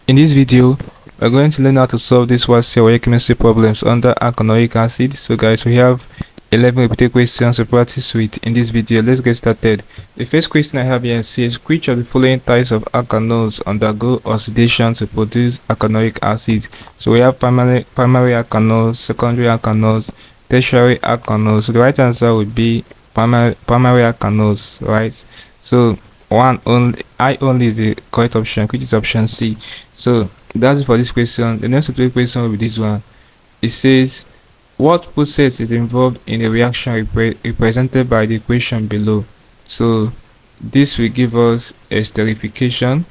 In this video, we're going to learn how to solve this WASSCE chemistry problems under alkanoic acid. So guys, we have 11 repeated questions to practice with in this video. Let's get started. The first question I have here says, which of the following types of alkanols undergo oxidation to produce alkanoic acid? So we have primary alkanols, secondary alkanols, tertiary alkanols. So the right answer would be primary alkanols, right? So I only is the correct option, which is option C. So that's it for this question. The next question will be this one. It says, what process is involved in the reaction represented by the equation below? So this will give us esterification,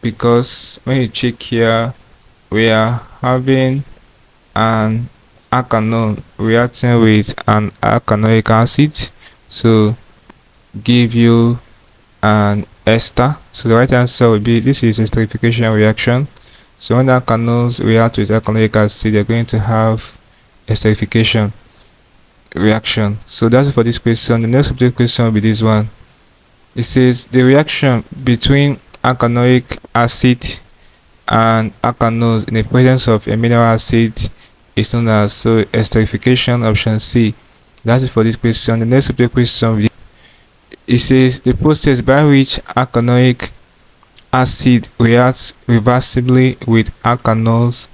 because when you check here, we are having an alkanol reacting with an alkanoic acid, so give you an ester. So the right answer would be, this is a esterification reaction. So when alkanols react with alkanoic acid, they're going to have esterification reaction. So that's it for this question. The next subject question will be this one. It says the reaction between alkanoic acid and alkanols in the presence of amino acid is known as esterification, option C. That's it for this question. The next subject question will be, it says the process by which alkanoic acid reacts reversibly with alkanols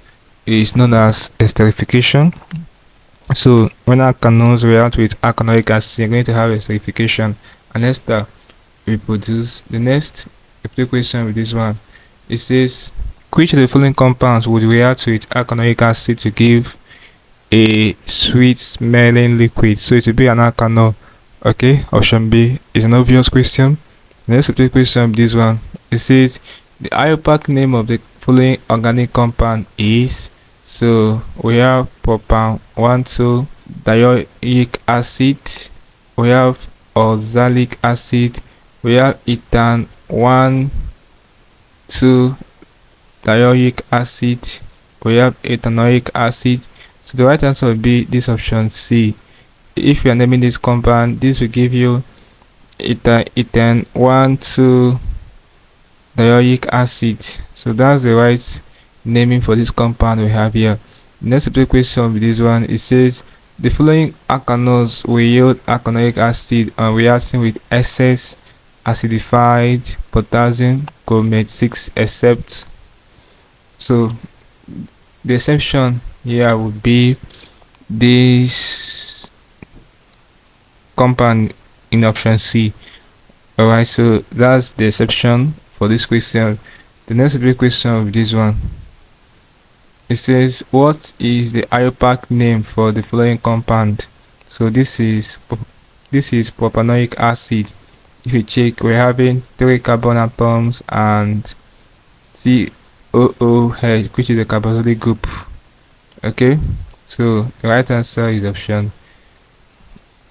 is known as esterification. So when alkanols react with alkanoic acid, you're going to have esterification, and ester will produce. The next question with this one, it says, which of the following compounds would react with alkanoic acid to give a sweet smelling liquid? So it will be an alkanol. Okay, option B is an obvious question. The next question with this one, it says the IUPAC name of the following organic compound is. So we have propan 1,2-dioic acid, we have oxalic acid, we have ethane 1,2-dioic acid, we have ethanoic acid. So the right answer will be this option C. If you are naming this compound, this will give you ethane 1,2-dioic acid. So that's the right naming for this compound we have here. Next question with this one, it says the following alkanols will yield alkanoic acid on reacting with excess acidified potassium chromate 6 except. So the exception here would be this compound in option C. Alright, so that's the exception for this question. The next question with this one, it says what is the IUPAC name for the following compound? So this is propanoic acid. If you check, we're having 3 carbon atoms and COOH, which is the carboxylic group. Okay, so the right answer is option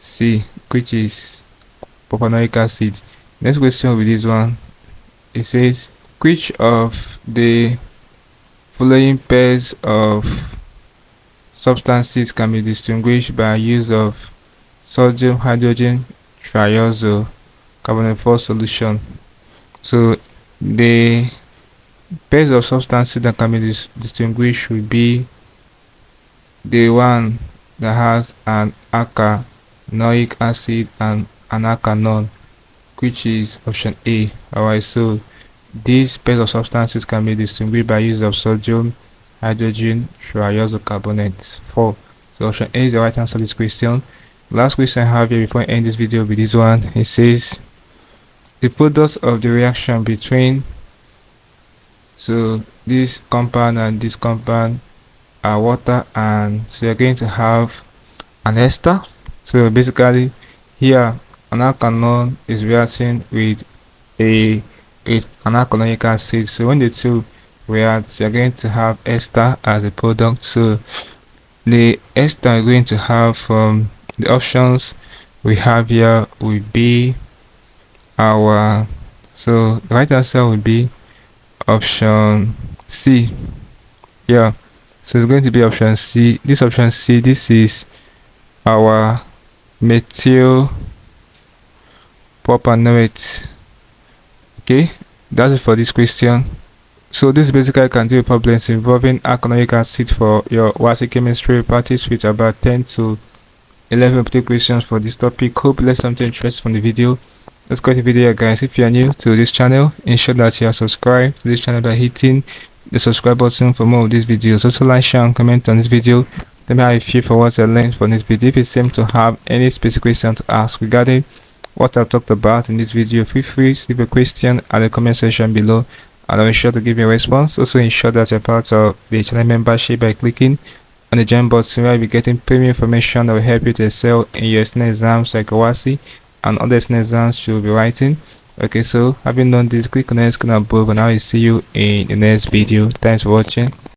C, which is propanoic acid. Next question with this one, it says which of the following pairs of substances can be distinguished by use of sodium hydrogen triazo carbonate 4 solution? So the pairs of substances that can be distinguished will be the one that has an alkanoic acid and an alkanol, which is option A. Alright, so these pairs of substances can be distinguished by use of sodium hydrogen triazo carbonate 4. So option A is the right answer to this question. Last question I have here before I end this video with this one. It says the products of the reaction between this compound and this compound are water, and so you're going to have an ester. So basically here an alkanol is reacting with an alkanoic acid. So when the two react, you're going to have ester as a product. So the ester we're going to have from the options we have here will be our, so the right answer would be option C. Yeah, so it's going to be option C. This option C, this is our methyl propanoate. Okay, that's it for this question. So this basically can do problems involving alkanoic acid for your WASSCE chemistry practice with about 10 to 11 repeated questions for this topic. Hope you learned something interesting from the video. Let's go to the video, guys. If you are new to this channel, ensure that you are subscribed to this channel by hitting the subscribe button for more of these videos. Also like, share and comment on this video. Let me know how you feel for what I learned from this video. If you seem to have any specific question to ask regarding what I've talked about in this video, feel free to leave a question at the comment section below and I'll be sure to give you a response. Also ensure that you're part of the channel membership by clicking on the join button, where you'll be getting premium information that will help you to excel in your external exams like WASSCE and other external exams you'll be writing. Okay, so having done this, click on the screen above and I will see you in the next video. Thanks for watching.